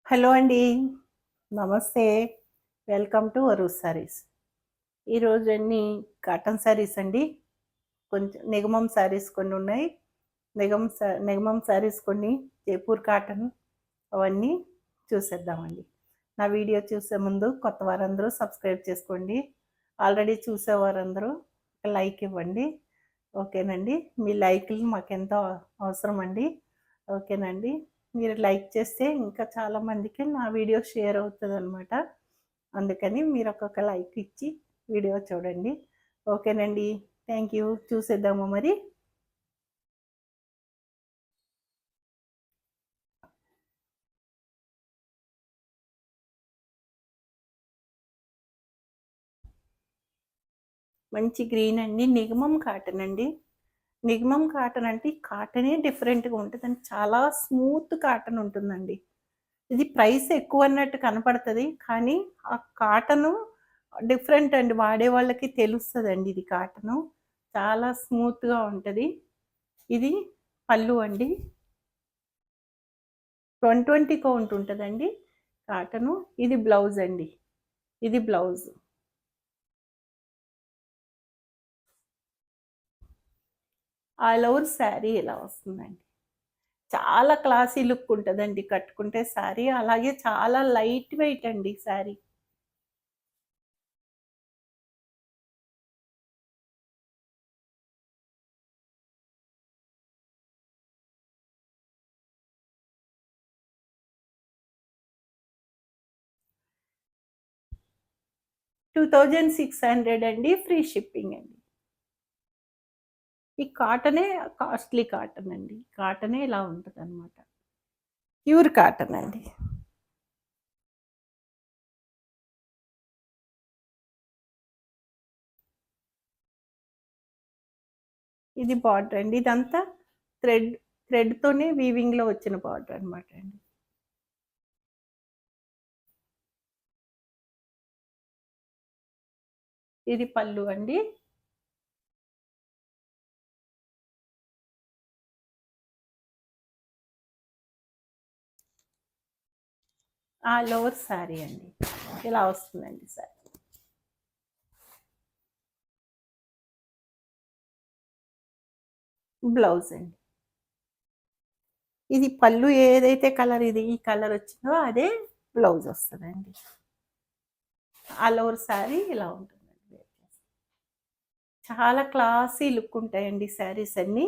Hello అండి. నమస్తే. Welcome to Arus Sarees. ఈరోజు అన్నీ కాటన్ సారీస్ అండి. కొంచెం నిగమం సారీస్ కొన్నున్నాయి. నిగమం సారీస్ కొన్ని, జైపూర్ కాటన్ అవన్నీ చూసేద్దామండి. నా వీడియో చూసే ముందు కొత్త వారందరూ సబ్స్క్రైబ్ చేసుకోండి. ఆల్రెడీ చూసేవారందరూ ఒక లైక్ ఇవ్వండి. ఓకేనండి. మీ లైకులు మాకెంతో అవసరమండి. ఓకేనండి. మీరు లైక్ చేస్తే ఇంకా చాలా మందికి నా వీడియో షేర్ అవుతదనమాట. అందుకని మీరు ఒక్కొక్క లైక్ ఇచ్చి వీడియో చూడండి. ఓకేనండి. Thank you. చూసేద్దామా మరి? మంచి గ్రీన్ అండి. నిగమం కాటన్ అండి. నిగమం కాటన్ అంటే కాటనే డిఫరెంట్‌గా ఉంటదండి. చాలా స్మూత్ కాటన్ ఉంటుందండి. ఇది ప్రైస్ ఎక్కువన్నట్టు కనపడతది. కానీ ఆ కాటను డిఫరెంట్ అండి. వాడే వాళ్ళకి తెలుస్తదండి ఇది కాటను. చాలా స్మూత్‌గా ఉంటది. ఇది పళ్ళు అండి. 120 కౌంట్ ఉంటదండి కాటను. ఇది బ్లౌజ్ అండి. ఇది బ్లౌజ్. ఆల్ ఓవర్ శారీ ఇలా వస్తుందండి. చాలా క్లాసీ లుక్ ఉంటదండి కట్టుకుంటే శారీ. అలాగే చాలా లైట్ వెయిట్ అండి శారీ. 2600 అండి. ఫ్రీ షిప్పింగ్ అండి. ఈ కాటనే కాస్ట్‌లీ కాటన్ అండి. కాటనే ఇలా ఉంటదనమాట. ప్యూర్ కాటన్ అండి. ఇది బార్డర్ అండి. ఇదంతా థ్రెడ్ థ్రెడ్‌తోనే వీవింగ్‌లో వచ్చిన బార్డర్ అనమాట అండి. ఇది పళ్ళు అండి. ఆల్ ఓవర్ శారీ అండి. ఇలా వస్తుందండి శారీ. బ్లౌజ్ అండి. ఇది పళ్ళు ఏదైతే కలర్ ఇది ఈ కలర్ వచ్చిందో అదే బ్లౌజ్ వస్తదండి. ఆల్ ఓవర్ శారీ ఇలా ఉంటుందండి. చాలా క్లాసీ లుక్ ఉంటాయండి శారీస్ అన్నీ.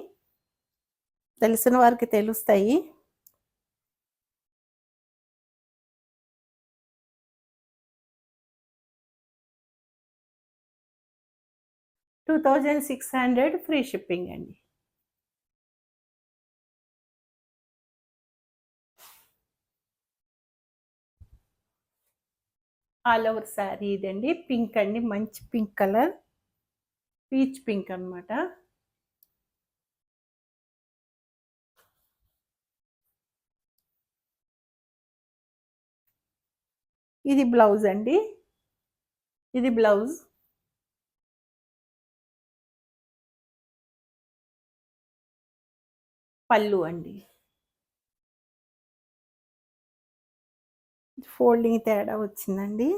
తెలిసిన వారికి తెలుస్తాయి. 2600 ఫ్రీ షిప్పింగ్ అండి. ఆల్ ఓవర్ శారీ ఇదండి. పింక్ అండి. మంచి పింక్ కలర్. పీచ్ పింక్ అనమాట. ఇది బ్లౌజ్ అండి. ఇది బ్లౌజ్. పళ్ళు అండి. ఫోల్డింగ్ తేడా వచ్చిందండి.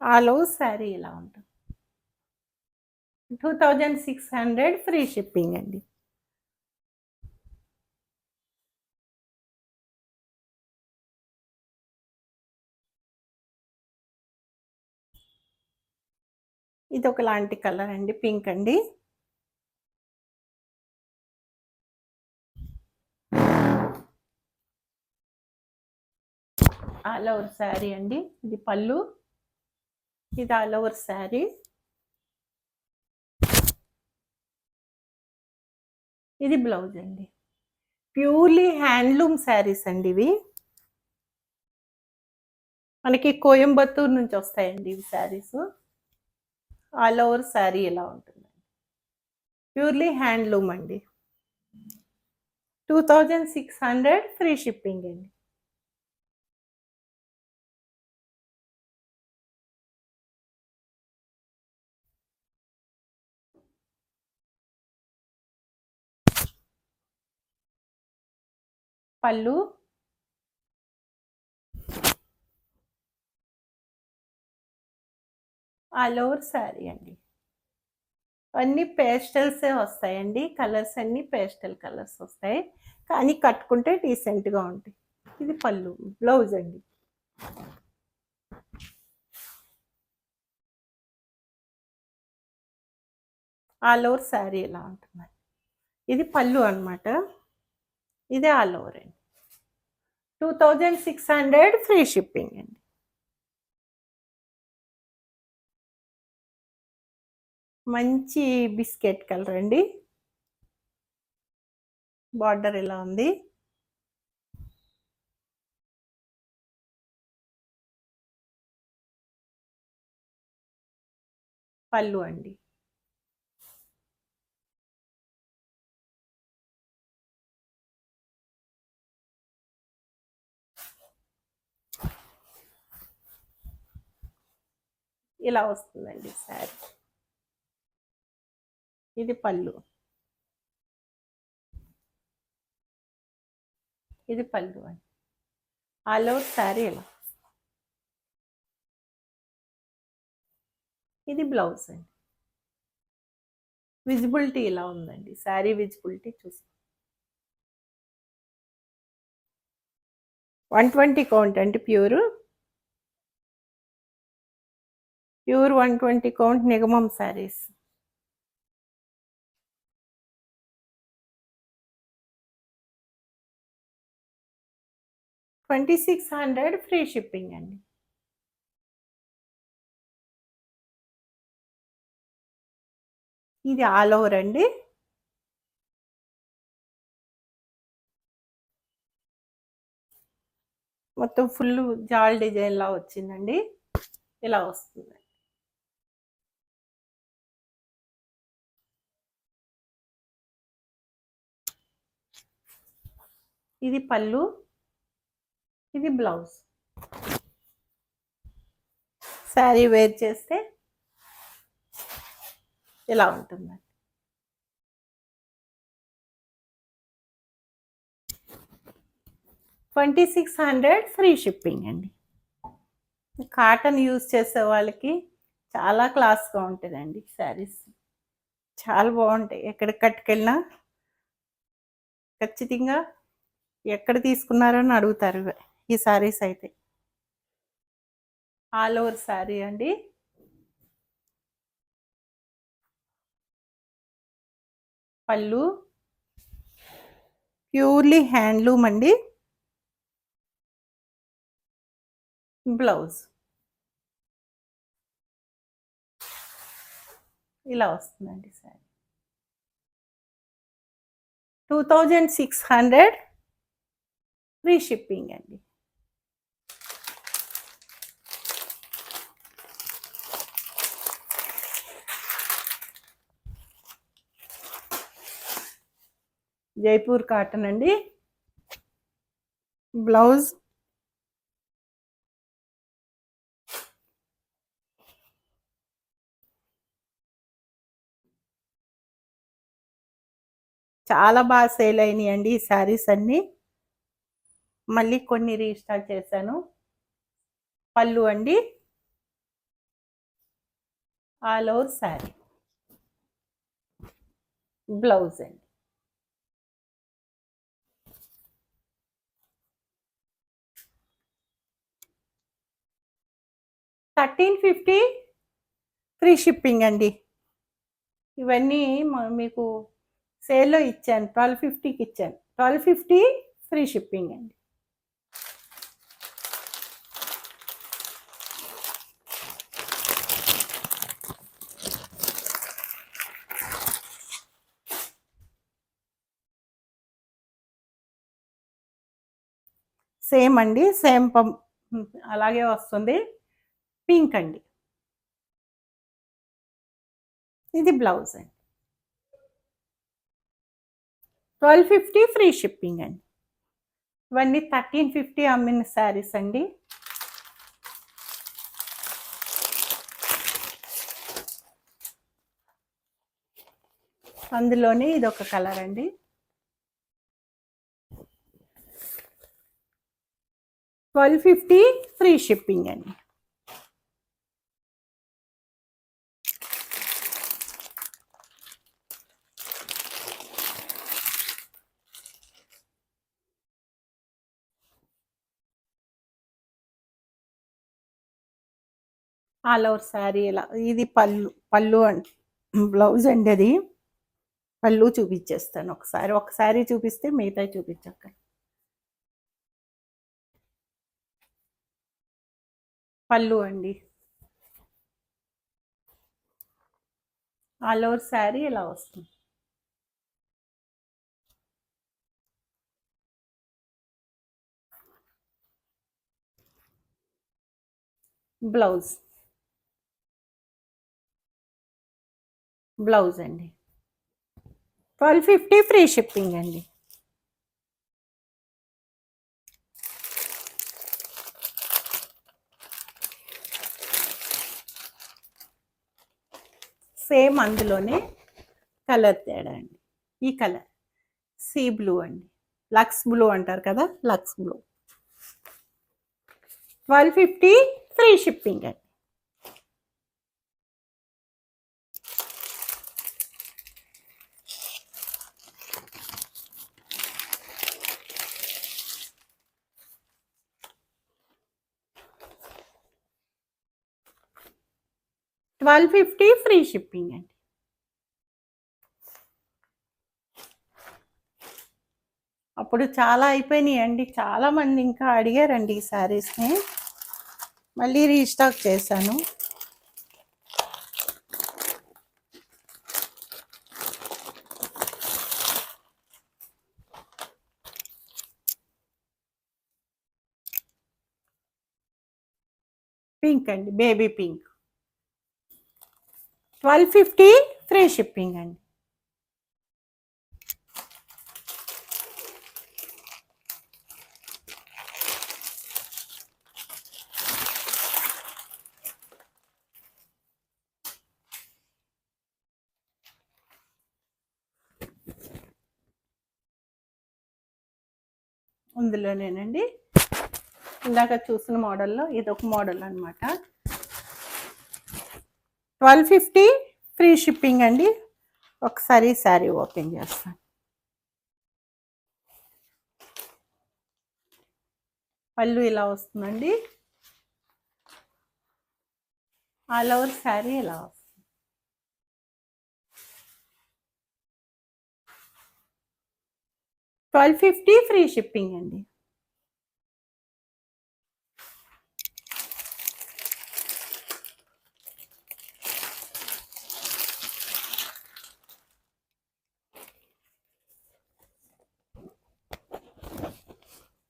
ఆల్ ఓవర్ శారీ ఇలా ఉంటుంది. 2600 ఫ్రీ షిప్పింగ్ అండి. ఇది ఒకలాంటి కలర్ అండి. పింక్ అండి. ఆల్ ఓవర్ శారీ అండి. ఇది పళ్ళు. ఇది ఆల్ ఓవర్ శారీ. ఇది బ్లౌజ్ అండి. ప్యూర్లీ హ్యాండ్లూమ్ శారీస్ అండి ఇవి. మనకి కోయంబత్తూర్ నుంచి వస్తాయండి ఇవి శారీస్. ఆల్ ఓవర్ శారీ ఇలా ఉంటుంది. ప్యూర్లీ హ్యాండ్లూమ్ అండి. 2600 ఫ్రీ షిప్పింగ్ అండి. పళ్ళు, ఆల్ ఓవర్ శారీ అండి. అన్నీ పేస్టల్సే వస్తాయండి. కలర్స్ అన్నీ పేస్టల్ కలర్స్ వస్తాయి. కానీ కట్టుకుంటే డీసెంట్‌గా ఉంటాయి. ఇది పళ్ళు, బ్లౌజ్ అండి. ఆల్ ఓవర్ శారీ ఇలా ఉంటుంది. ఇది పళ్ళు అనమాట. ఇదే ఆల్ ఓవర్ అండి. 2600 ఫ్రీ షిప్పింగ్ అండి. మంచి బిస్కెట్ కలర్ అండి. బార్డర్ ఇలా ఉంది. పళ్ళు అండి. ఇలా వస్తుందండి శారీ. ఇది పళ్ళు. ఇది పళ్ళు అండి. ఆల్ ఓవర్ శారీ ఇలా. ఇది బ్లౌజ్ అండి. విజిబిలిటీ ఇలా ఉందండి. శారీ విజిబిలిటీ చూసి 120 కౌంట్ అంటే ప్యూర్ 120 కౌంట్ నిగమం శారీస్. $2600 ఫ్రీ షిప్పింగ్ అండి. ఇది ఆల్ ఓవర్ అండి. మొత్తం ఫుల్ జాల్ డిజైన్ లా వచ్చిందండి. ఇలా వస్తుంది. ఇది పళ్ళు, ఇది బ్లౌజ్. శారీ వేర్ చేస్తే ఇలా ఉంటుందండి. $2600 ఫ్రీ షిప్పింగ్ అండి. కాటన్ యూజ్ చేసే వాళ్ళకి చాలా క్లాస్గా ఉంటుందండి శారీస్. చాలా బాగుంటాయి. ఎక్కడికి కట్టుకెళ్ళినా ఖచ్చితంగా ఎక్కడ తీసుకున్నారని అడుగుతారు ఈ శారీస్ అయితే. ఆల్ ఓవర్ శారీ అండి. పళ్ళు ప్యూర్లీ హ్యాండ్లూమ్ అండి. బ్లౌజ్ ఇలా వస్తుందండి శారీ. 2600 ఫ్రీ షిప్పింగ్ అండి. జైపూర్ కాటన్ అండి. బ్లౌజ్ చాలా బాగా సేల్ అయినాయండి ఈ శారీస్ అన్నీ. మళ్ళీ కొన్ని రీస్టార్ట్ చేశాను. పళ్ళు అండి, ఆల్ ఓవర్ శారీ, బ్లౌజ్ అండి. $1350 ఫ్రీ షిప్పింగ్ అండి. ఇవన్నీ మీకు సేల్లో ఇచ్చాను. 1250కి ఇచ్చాను. 1250 ఫ్రీ షిప్పింగ్ అండి. సేమ్ అండి. సేమ్ అలాగే వస్తుంది. పింక్ అండి. ఇది బ్లౌజ్ అండి. 1250 ఫ్రీ షిప్పింగ్ అండి. ఇవన్నీ 1350 అమ్మిన శారీస్ అండి. అందులోనే ఇదొక కలర్ అండి. 1250 ఫ్రీ షిప్పింగ్ అండి. ఆల్ ఓవర్ శారీ ఇలా, ఇది పళ్ళు అండి, బ్లౌజ్ అండి అది. పళ్ళు చూపించేస్తాను ఒకసారి, ఒక శారీ చూపిస్తే మిగతా చూపించక్క. పళ్ళు అండి, ఆల్ ఓవర్ శారీ ఇలా వస్తుంది. బ్లౌజ్ అండి 1250 ఫ్రీ షిప్పింగ్ అండి. సేమ్ అందులోనే కలర్ తేడా అండి. ఈ కలర్ సీ బ్లూ అండి, లక్స్ బ్లూ అంటారు కదా, లక్స్ బ్లూ. 1250 ఫ్రీ షిప్పింగ్ అండి. $1250 ఫ్రీ షిప్పింగ్ అండి. అప్పుడు చాలా అయిపోయినాయి అండి, చాలా మంది ఇంకా అడిగారండి ఈ శారీస్ని, మళ్ళీ రీస్టాక్ చేశాను. పింక్ అండి, బేబీ పింక్. 1250 ఫ్రీ షిప్పింగ్ అండి. అందులోనేనండి ఇందాక చూసిన మోడల్లో ఇదొక మోడల్ అనమాట. 1250 ఫ్రీ షిప్పింగ్ అండి. ఒకసారి శారీ ఓపెన్ చేస్తాను. పళ్ళు ఇలా వస్తుందండి, ఆల్ ఓవర్ శారీ ఇలా వస్తుంది. $1250 ఫ్రీ షిప్పింగ్ అండి.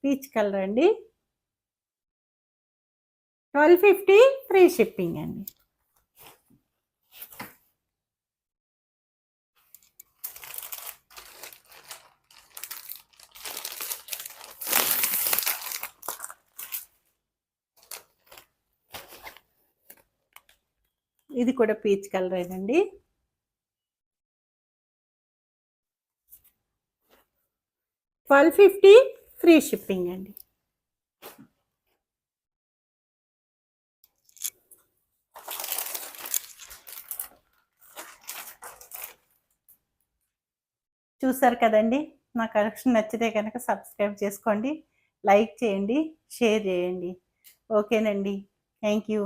పీచ్ కలర్ అండి, 1250 ఫ్రీ షిప్పింగ్ అండి. ఇది కూడా పీచ్ కలరేనండి. $1250 ఫ్రీ షిప్పింగ్ అండి. చూసారు కదండి, నా కలెక్షన్ నచ్చితే కనుక సబ్స్క్రైబ్ చేసుకోండి, లైక్ చేయండి, షేర్ చేయండి. ఓకేనండి, థ్యాంక్ యూ.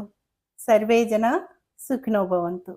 సర్వే జన సుఖినో భవంతు.